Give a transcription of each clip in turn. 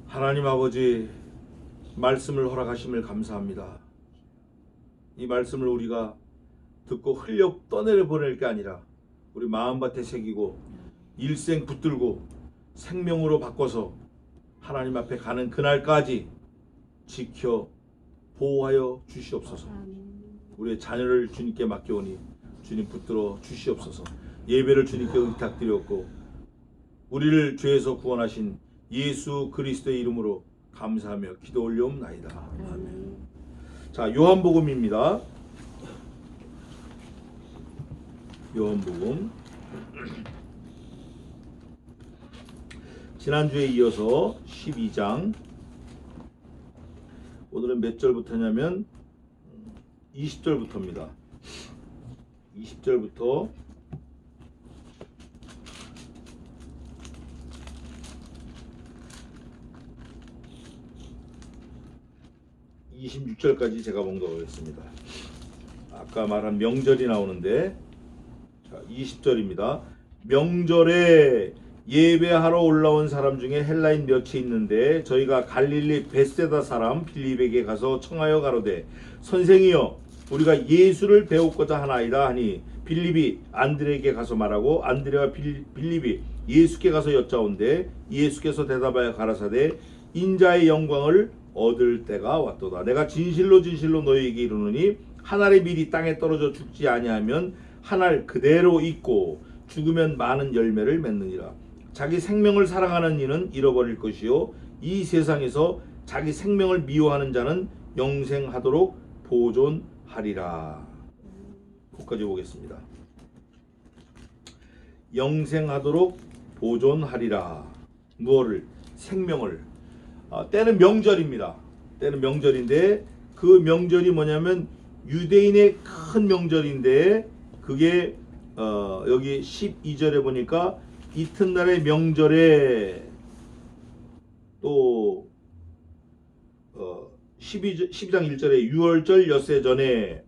하나님 아버지, 말씀을 허락하심을 감사합니다. 이 말씀을 우리가 듣고 흘려 떠내려 보낼 게 아니라 우리 마음밭에 새기고 일생 붙들고 생명으로 바꿔서 하나님 앞에 가는 그날까지 지켜 보호하여 주시옵소서. 우리의 자녀를 주님께 맡겨오니 주님 붙들어 주시옵소서. 예배를 주님께 의탁드렸고 우리를 죄에서 구원하신 예수 그리스도의 이름으로 감사하며 기도 올려옵나이다. 아멘. 자, 요한복음입니다. 요한복음. 지난주에 이어서 12장. 오늘은 몇 절부터냐면 20절부터입니다. 20절부터 26절까지 제가 봉독하겠습니다. 아까 말한 명절이 나오는데, 자, 20절입니다. 명절에 예배하러 올라온 사람 중에 헬라인 몇이 있는데 저희가 갈릴리 벳세다 사람 빌립에게 가서 청하여 가로되 선생이여 우리가 예수를 배우고자 하나이다 하니 빌립이 안드레에게 가서 말하고 안드레와 빌립이 예수께 가서 여짜온데 예수께서 대답하여 가라사대 인자의 영광을 얻을 때가 왔도다. 내가 진실로 진실로 너희에게 이르노니 한 알의 밀이 땅에 떨어져 죽지 아니하면 한 알 그대로 있고 죽으면 많은 열매를 맺느니라. 자기 생명을 사랑하는 이는 잃어버릴 것이요 이 세상에서 자기 생명을 미워하는 자는 영생하도록 보존하리라. 거기까지 보겠습니다. 영생하도록 보존하리라. 무엇을? 생명을. 때는 명절입니다. 때는 명절인데 그 명절이 뭐냐면 유대인의 큰 명절인데 그게 여기 12절에 보니까 이튿날의 명절에 또 12장 1절에 유월절 엿새 전에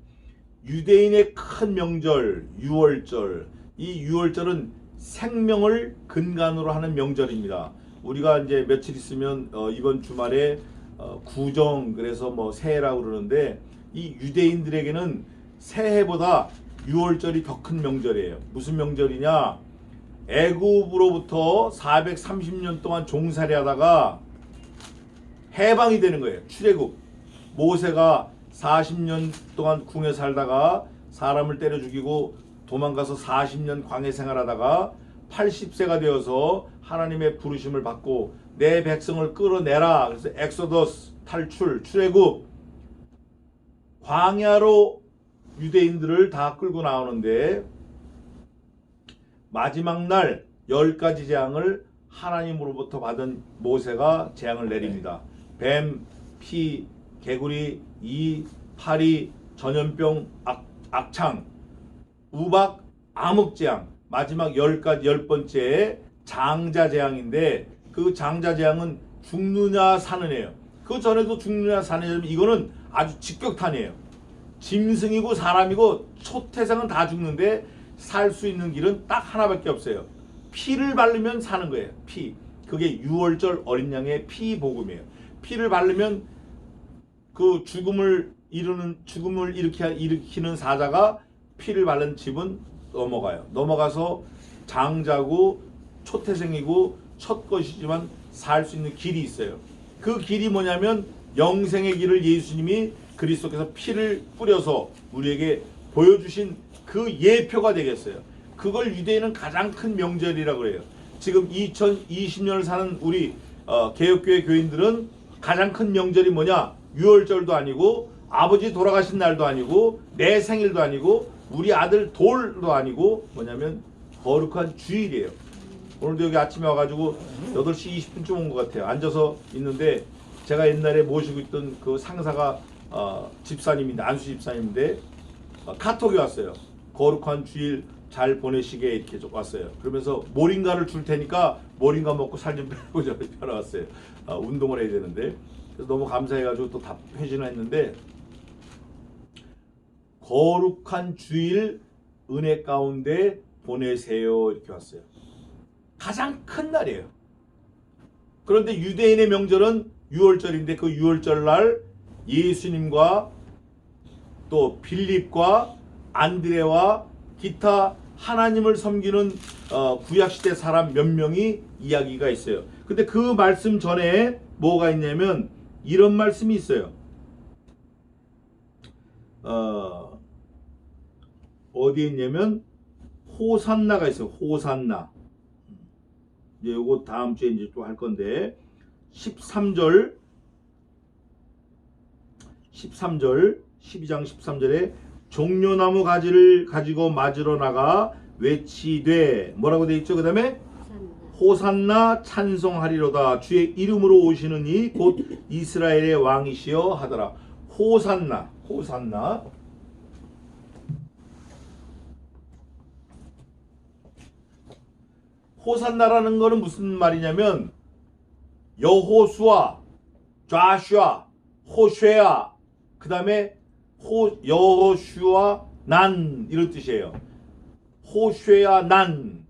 유대인의 큰 명절 유월절. 이 유월절은 생명을 근간으로 하는 명절입니다. 우리가 이제 며칠 있으면 이번 주말에 구정, 그래서 뭐 새해라고 그러는데 이 유대인들에게는 새해보다 유월절이 더 큰 명절이에요. 무슨 명절이냐? 애굽으로부터 430년 동안 종살이 하다가 해방이 되는 거예요. 출애굽. 모세가 40년 동안 궁에 살다가 사람을 때려 죽이고 도망가서 40년 광해 생활하다가 80세가 되어서 하나님의 부르심을 받고 내 백성을 끌어내라. 그래서 엑소더스, 탈출, 출애굽. 광야로 유대인들을 다 끌고 나오는데 마지막 날 10가지 재앙을 하나님으로부터 받은 모세가 재앙을 내립니다. 뱀, 피, 개구리, 이, 파리, 전염병, 악창, 우박, 암흑재앙. 마지막 10가지 10번째 장자 재앙인데 그 장자 재앙은 죽느냐 사느냐예요. 그 전에도 죽느냐 사느냐. 이거는 아주 직격탄이에요. 짐승이고 사람이고 초태생은 다 죽는데 살 수 있는 길은 딱 하나밖에 없어요. 피를 바르면 사는 거예요. 피. 그게 유월절 어린 양의 피 복음이에요. 피를 바르면 그 죽음을 일으키는 사자가 피를 바른 집은 넘어가요. 넘어가서 장자고 초태생이고 첫 것이지만 살 수 있는 길이 있어요. 그 길이 뭐냐면 영생의 길을 예수님이 그리스도께서 피를 뿌려서 우리에게 보여주신 그 예표가 되겠어요. 그걸 유대인은 가장 큰 명절이라고 그래요. 지금 2020년을 사는 우리 개혁교회 교인들은 가장 큰 명절이 뭐냐? 유월절도 아니고 아버지 돌아가신 날도 아니고 내 생일도 아니고 우리 아들 돌도 아니고 뭐냐면 거룩한 주일이에요. 오늘도 여기 아침에 와가지고 8시 20분쯤 온 것 같아요. 앉아서 있는데 제가 옛날에 모시고 있던 그 상사가 집사님인데 안수 집사님인데 카톡이 왔어요. 거룩한 주일 잘 보내시게 이렇게 왔어요. 그러면서 모링가를 줄 테니까 모링가 먹고 살 좀 빼고 저렇게 왔어요. 운동을 해야 되는데. 그래서 너무 감사해가지고 또 회진을 했는데 거룩한 주일 은혜 가운데 보내세요 이렇게 왔어요. 가장 큰 날이에요. 그런데 유대인의 명절은 유월절인데 그 유월절 날 예수님과 또 빌립과 안드레와 기타 하나님을 섬기는 구약시대 사람 몇 명이 이야기가 있어요. 근데 그 말씀 전에 뭐가 있냐면 이런 말씀이 있어요. 어디에 있냐면 호산나가 있어요. 호산나. 이제 요거 다음 주에 이제 또 할 건데 13절 12장 13절에 종려나무 가지를 가지고 맞으러 나가 외치되 뭐라고 돼 있죠? 그 다음에 호산나 찬송하리로다 주의 이름으로 오시는 이 곧 이스라엘의 왕이시여 하더라. 호산나 호산나라는 거는 무슨 말이냐면 여호수아, 좌슈아, 호쉐아, 그 다음에 여호슈아 난 이런 뜻이에요. 호쉐아 나는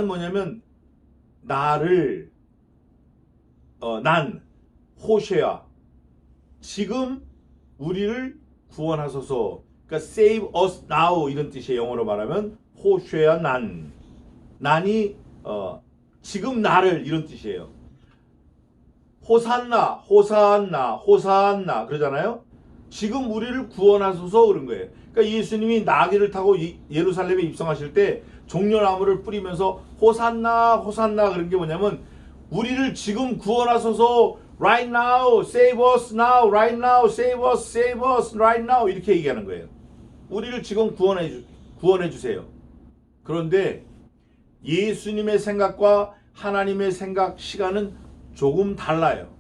뭐냐면 나를 난 호쉐아 지금 우리를 구원하소서. 그러니까 save us now 이런 뜻이에요. 영어로 말하면 호쉐아 난이 지금 나를 이런 뜻이에요. 호산나 그러잖아요. 지금 우리를 구원하소서 그런 거예요. 그러니까 예수님이 나귀를 타고 예루살렘에 입성하실 때 종려나무를 뿌리면서 호산나 그런 게 뭐냐면 우리를 지금 구원하소서 right now save us now right now save us right now 이렇게 얘기하는 거예요. 우리를 지금 구원해 주세요. 그런데 예수님의 생각과 하나님의 생각 시간은 조금 달라요.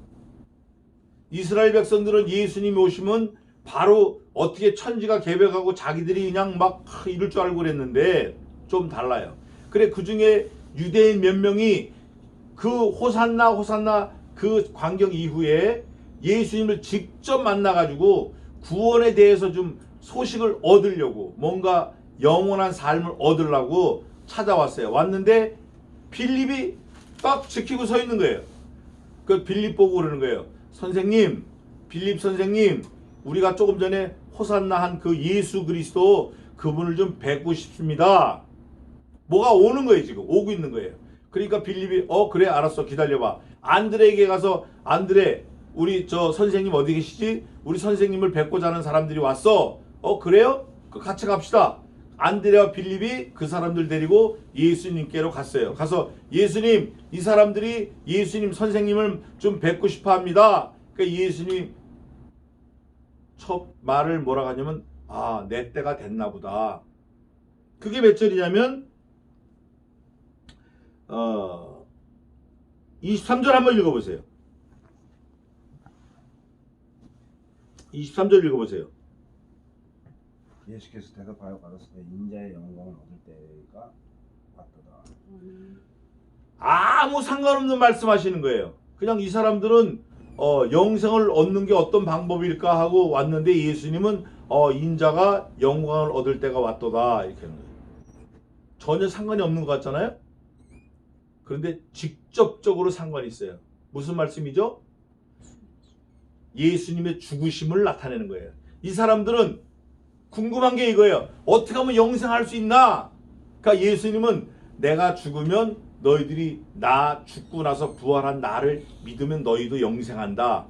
이스라엘 백성들은 예수님이 오시면 바로 어떻게 천지가 개벽하고 자기들이 그냥 막 이럴 줄 알고 그랬는데 좀 달라요. 그래 그 중에 유대인 몇 명이 그 호산나 그 광경 이후에 예수님을 직접 만나가지고 구원에 대해서 좀 소식을 얻으려고 뭔가 영원한 삶을 얻으려고 찾아왔어요. 왔는데 빌립이 딱 지키고 서 있는 거예요. 그 빌립 보고 그러는 거예요. 선생님, 빌립 선생님, 우리가 조금 전에 호산나 한 그 예수 그리스도 그분을 좀 뵙고 싶습니다. 뭐가 오는 거예요. 지금 오고 있는 거예요. 그러니까 빌립이 그래 알았어 기다려봐. 안드레에게 가서 안드레 우리 저 선생님 어디 계시지? 우리 선생님을 뵙고자 하는 사람들이 왔어. 그래요? 같이 갑시다. 안드레와 빌립이 그 사람들 데리고 예수님께로 갔어요. 가서 예수님 이 사람들이 예수님 선생님을 좀 뵙고 싶어 합니다. 그러니까 예수님 첫 말을 뭐라고 하냐면 내 때가 됐나 보다. 그게 몇 절이냐면 23절 한번 읽어보세요. 23절 읽어보세요. 예수께서 대답하여 가로되 인자의 영광을 얻을 때가 왔도다. 아무 상관없는 말씀하시는 거예요. 그냥 이 사람들은 영생을 얻는 게 어떤 방법일까 하고 왔는데 예수님은 인자가 영광을 얻을 때가 왔도다 이렇게 하는 거예요. 전혀 상관이 없는 것 같잖아요. 그런데 직접적으로 상관이 있어요. 무슨 말씀이죠? 예수님의 죽으심을 나타내는 거예요. 이 사람들은 궁금한 게 이거예요. 어떻게 하면 영생할 수 있나? 그러니까 예수님은 내가 죽으면 너희들이 나 죽고 나서 부활한 나를 믿으면 너희도 영생한다.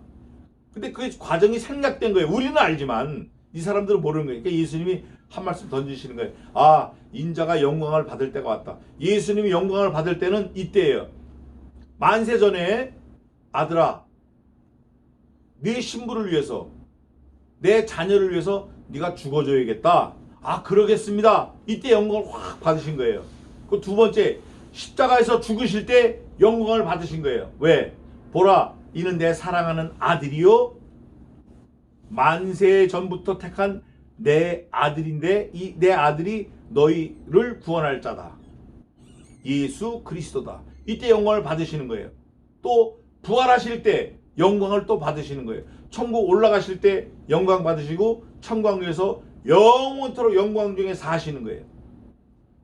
근데 그 과정이 생략된 거예요. 우리는 알지만 이 사람들은 모르는 거예요. 그러니까 예수님이 한 말씀 던지시는 거예요. 인자가 영광을 받을 때가 왔다. 예수님이 영광을 받을 때는 이때예요. 만세 전에 아들아 네 신부를 위해서 내 자녀를 위해서 네가 죽어줘야겠다. 그러겠습니다. 이때 영광을 확 받으신 거예요. 그 두 번째 십자가에서 죽으실 때 영광을 받으신 거예요. 왜? 보라 이는 내 사랑하는 아들이요 만세 전부터 택한 내 아들인데 이 내 아들이 너희를 구원할 자다. 예수 그리스도다. 이때 영광을 받으시는 거예요. 또 부활하실 때 영광을 또 받으시는 거예요. 천국 올라가실 때 영광 받으시고 천광에서 영원토록 영광 중에 사시는 거예요.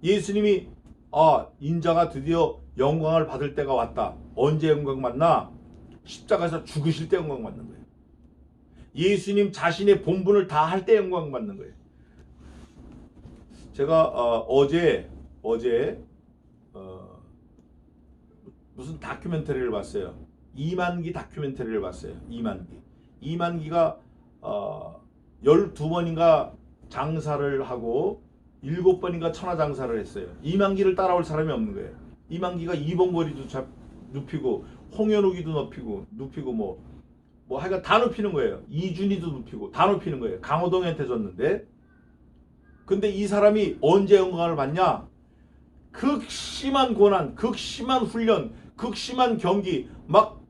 예수님이 아, 인자가 드디어 영광을 받을 때가 왔다. 언제 영광 받나? 십자가에서 죽으실 때 영광 받는 거예요. 예수님 자신의 본분을 다 할 때 영광 받는 거예요. 제가 어제 무슨 다큐멘터리를 봤어요. 이만기 다큐멘터리를 봤어요. 이만기가 12번인가 장사를 하고 7번인가 천하장사를 했어요. 이만기를 따라올 사람이 없는 거예요. 이만기가 이봉거리도 눕히고 홍현욱이도 눕히고 뭐 하여간 다 눕히는 거예요. 이준희도 눕히고 다 눕히는 거예요. 강호동한테 졌는데, 근데 이 사람이 언제 영광을 받냐? 극심한 고난, 극심한 훈련, 극심한 경기, 막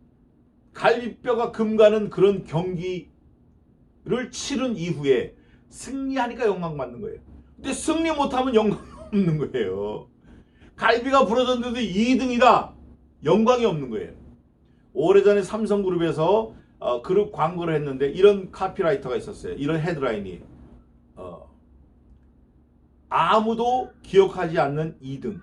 갈비뼈가 금가는 그런 경기를 치른 이후에 승리하니까 영광 받는 거예요. 근데 승리 못하면 영광이 없는 거예요. 갈비가 부러졌는데도 2등이다. 영광이 없는 거예요. 오래전에 삼성그룹에서 그룹 광고를 했는데 이런 카피라이터가 있었어요. 이런 헤드라인이 아무도 기억하지 않는 2등.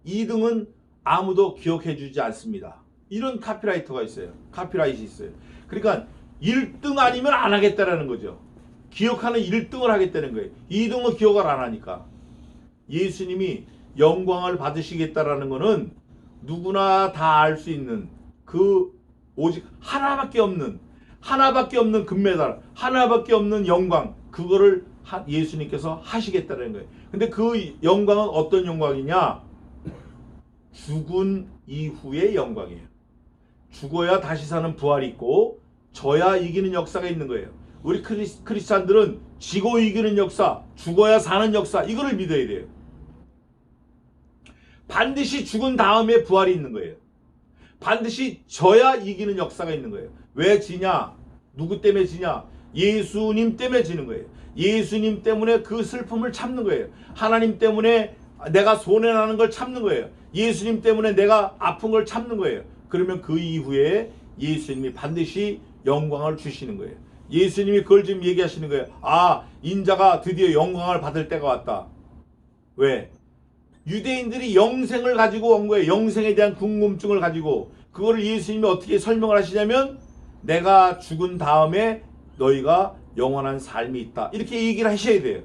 2등은 아무도 기억해주지 않습니다. 이런 카피라이터가 있어요. 카피라이트이 있어요. 그러니까 1등 아니면 안 하겠다라는 거죠. 기억하는 1등을 하겠다는 거예요. 2등은 기억을 안 하니까. 예수님이 영광을 받으시겠다라는 거는 누구나 다 알 수 있는 그 오직 하나밖에 없는 금메달, 하나밖에 없는 영광, 그거를 예수님께서 하시겠다는 거예요. 근데 그 영광은 어떤 영광이냐? 죽은 이후의 영광이에요. 죽어야 다시 사는 부활이 있고 져야 이기는 역사가 있는 거예요. 우리 크리스찬들은 지고 이기는 역사, 죽어야 사는 역사, 이거를 믿어야 돼요. 반드시 죽은 다음에 부활이 있는 거예요. 반드시 져야 이기는 역사가 있는 거예요. 왜 지냐? 누구 때문에 지냐? 예수님 때문에 지는 거예요. 예수님 때문에 그 슬픔을 참는 거예요. 하나님 때문에 내가 손해나는 걸 참는 거예요. 예수님 때문에 내가 아픈 걸 참는 거예요. 그러면 그 이후에 예수님이 반드시 영광을 주시는 거예요. 예수님이 그걸 지금 얘기하시는 거예요. 아, 인자가 드디어 영광을 받을 때가 왔다. 왜? 유대인들이 영생을 가지고 온 거예요. 영생에 대한 궁금증을 가지고. 그거를 예수님이 어떻게 설명을 하시냐면, 내가 죽은 다음에 너희가 영원한 삶이 있다. 이렇게 얘기를 하셔야 돼요.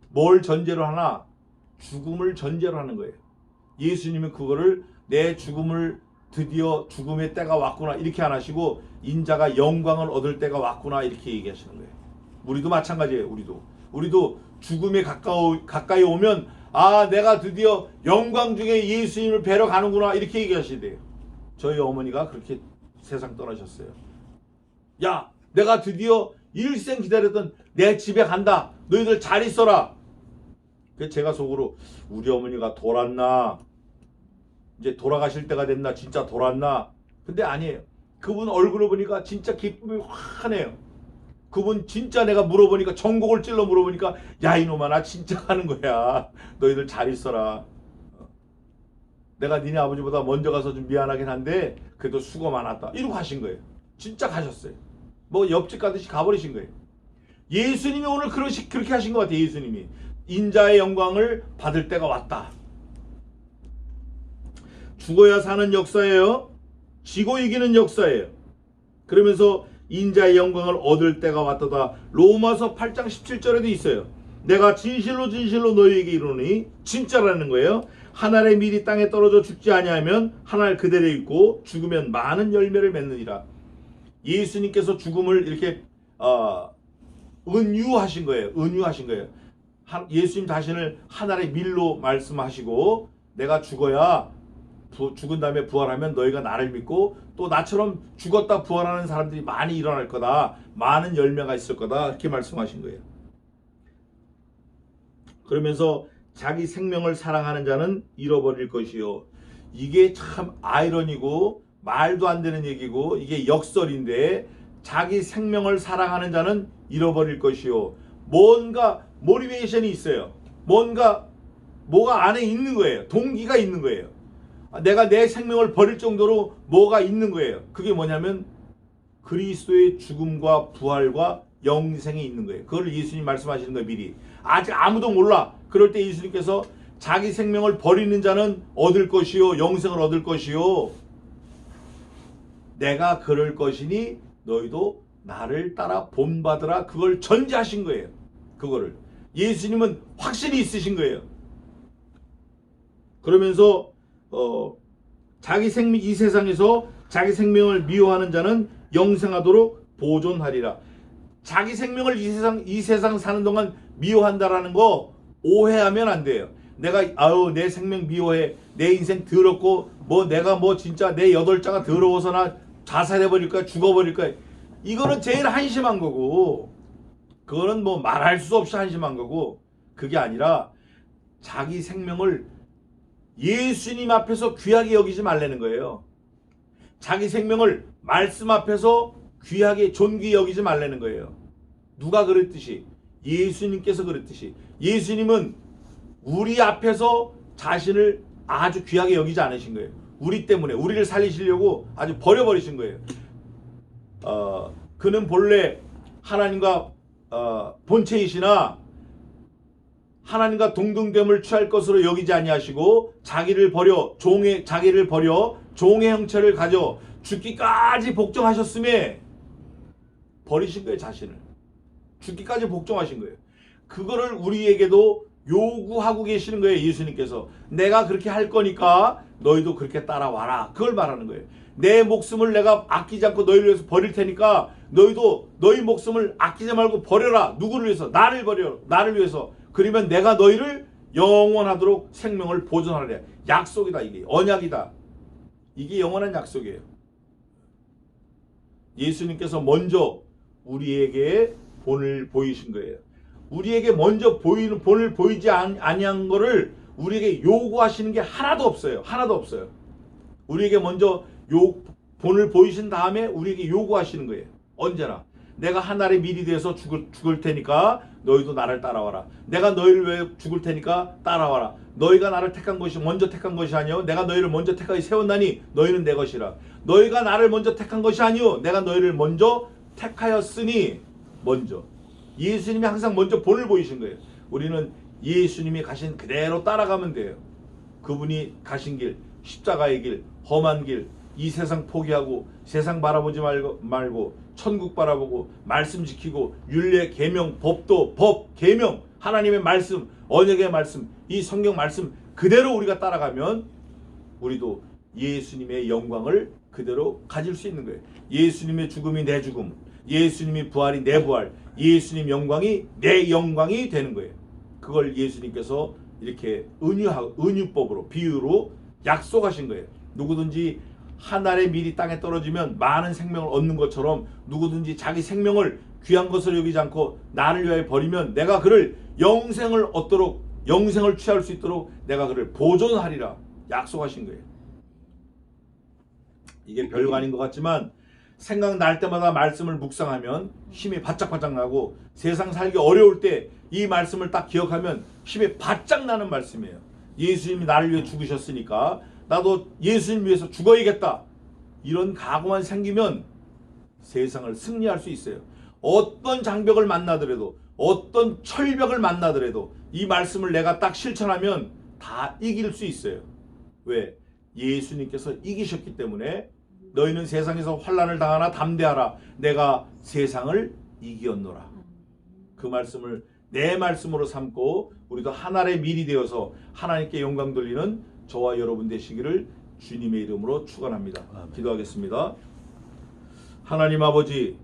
뭘 전제로 하나? 죽음을 전제로 하는 거예요. 예수님은 그거를 내 죽음을 드디어 죽음의 때가 왔구나 이렇게 안 하시고, 인자가 영광을 얻을 때가 왔구나 이렇게 얘기하시는 거예요. 우리도 마찬가지예요. 우리도 죽음에 가까이 오면, 아, 내가 드디어 영광 중에 예수님을 뵈러 가는구나 이렇게 얘기하셔야 돼요. 저희 어머니가 그렇게 세상 떠나셨어요. 야, 내가 드디어 일생 기다렸던 내 집에 간다. 너희들 잘 있어라. 그래서 제가 속으로, 우리 어머니가 돌았나? 이제 돌아가실 때가 됐나? 진짜 돌았나? 근데 아니에요. 그분 얼굴을 보니까 진짜 기쁨이 환해요. 그분 진짜 내가 물어보니까, 전곡을 찔러 물어보니까, 야, 이놈아, 나 진짜 가는 거야. 너희들 잘 있어라. 내가 니네 아버지보다 먼저 가서 좀 미안하긴 한데 그래도 수고 많았다. 이러고 가신 거예요. 진짜 가셨어요. 뭐 옆집 가듯이 가버리신 거예요. 예수님이 오늘 그렇게 하신 것 같아요. 예수님이 인자의 영광을 받을 때가 왔다. 죽어야 사는 역사예요. 지고 이기는 역사예요. 그러면서 인자의 영광을 얻을 때가 왔다다. 로마서 8장 17절에도 있어요. 내가 진실로 너희에게 이르노니, 진짜라는 거예요. 한 알의 밀이 땅에 떨어져 죽지 아니하면 한 알 그대로 있고 죽으면 많은 열매를 맺느니라. 예수님께서 죽음을 이렇게 은유하신 거예요. 예수님 자신을 한 알의 밀로 말씀하시고, 내가 죽어야 죽은 다음에 부활하면 너희가 나를 믿고 또 나처럼 죽었다 부활하는 사람들이 많이 일어날 거다. 많은 열매가 있을 거다. 이렇게 말씀하신 거예요. 그러면서 자기 생명을 사랑하는 자는 잃어버릴 것이요. 이게 참 아이러니고 말도 안 되는 얘기고 이게 역설인데, 자기 생명을 사랑하는 자는 잃어버릴 것이요. 뭔가 모티베이션이 있어요. 뭐가 안에 있는 거예요. 동기가 있는 거예요. 내가 내 생명을 버릴 정도로 뭐가 있는 거예요. 그게 뭐냐면 그리스도의 죽음과 부활과 영생이 있는 거예요. 그걸 예수님 말씀하시는 거예요. 미리. 아직 아무도 몰라. 그럴 때 예수님께서 자기 생명을 버리는 자는 얻을 것이요 영생을 얻을 것이요 내가 그럴 것이니 너희도 나를 따라 본받으라. 그걸 전제하신 거예요. 그거를 예수님은 확신이 있으신 거예요. 그러면서 자기 생명 이 세상에서 자기 생명을 미워하는 자는 영생하도록 보존하리라. 자기 생명을 이 세상 사는 동안 미워한다라는 거 오해하면 안 돼요. 내가 내 생명 미워해, 내 인생 더럽고 내가 진짜 내 여덟자가 더러워서 나 자살해 버릴 거야, 죽어 버릴 거야. 이거는 제일 한심한 거고, 그거는 말할 수 없이 한심한 거고, 그게 아니라 자기 생명을 예수님 앞에서 귀하게 여기지 말라는 거예요. 자기 생명을 말씀 앞에서 귀하게 존귀히 여기지 말라는 거예요. 누가 그랬듯이? 예수님께서 그랬듯이. 예수님은 우리 앞에서 자신을 아주 귀하게 여기지 않으신 거예요. 우리 때문에 우리를 살리시려고 아주 버려버리신 거예요. 그는 본래 하나님과 본체이시나 하나님과 동등됨을 취할 것으로 여기지 아니하시고 자기를 버려 종의 형체를 가져 죽기까지 복종하셨음에 버리신 거예요. 자신을 죽기까지 복종하신 거예요. 그거를 우리에게도 요구하고 계시는 거예요. 예수님께서 내가 그렇게 할 거니까 너희도 그렇게 따라와라. 그걸 말하는 거예요. 내 목숨을 내가 아끼지 않고 너희를 위해서 버릴 테니까 너희도 너희 목숨을 아끼지 말고 버려라. 누구를 위해서? 나를 버려. 나를 위해서. 그러면 내가 너희를 영원하도록 생명을 보존하리라. 약속이다. 이게 언약이다. 이게 영원한 약속이에요. 예수님께서 먼저 우리에게 본을 보이신 거예요. 우리에게 먼저 본을 보이지 아니한 거를 우리에게 요구하시는 게 하나도 없어요. 하나도 없어요. 우리에게 먼저 본을 보이신 다음에 우리에게 요구하시는 거예요. 언제나 내가 하늘의 밀이 되어서 죽을 테니까 너희도 나를 따라와라. 내가 너희를 위해 죽을 테니까 따라와라. 너희가 나를 먼저 택한 것이 아니요 내가 너희를 먼저 택하여 세웠나니 너희는 내 것이라. 너희가 나를 먼저 택한 것이 아니요 내가 너희를 먼저 택하였으니. 먼저 예수님이 항상 먼저 본을 보이신 거예요. 우리는 예수님이 가신 그대로 따라가면 돼요. 그분이 가신 길, 십자가의 길, 험한 길, 이 세상 포기하고 세상 바라보지 말고 천국 바라보고 말씀 지키고 율례, 계명, 법도 법, 계명, 하나님의 말씀, 언약의 말씀, 이 성경 말씀 그대로 우리가 따라가면 우리도 예수님의 영광을 그대로 가질 수 있는 거예요. 예수님의 죽음이 내 죽음, 예수님의 부활이 내 부활, 예수님 영광이 내 영광이 되는 거예요. 그걸 예수님께서 이렇게 은유법으로 비유로 약속하신 거예요. 누구든지 하늘의 밀이 땅에 떨어지면 많은 생명을 얻는 것처럼 누구든지 자기 생명을 귀한 것을 여기지 않고 나를 위하여 버리면 내가 그를 영생을 얻도록, 영생을 취할 수 있도록 내가 그를 보존하리라 약속하신 거예요. 이게 별거 아닌 것 같지만 생각날 때마다 말씀을 묵상하면 힘이 바짝바짝 나고 세상 살기 어려울 때 이 말씀을 딱 기억하면 힘이 바짝 나는 말씀이에요. 예수님이 나를 위해 죽으셨으니까 나도 예수님 위해서 죽어야겠다. 이런 각오만 생기면 세상을 승리할 수 있어요. 어떤 장벽을 만나더라도 어떤 철벽을 만나더라도 이 말씀을 내가 딱 실천하면 다 이길 수 있어요. 왜? 예수님께서 이기셨기 때문에 너희는 세상에서 환난을 당하나 담대하라. 내가 세상을 이기었노라. 그 말씀을 내 말씀으로 삼고 우리도 하늘의 밀이 되어서 하나님께 영광 돌리는 저와 여러분 되시기를 주님의 이름으로 축원합니다. 기도하겠습니다. 하나님 아버지,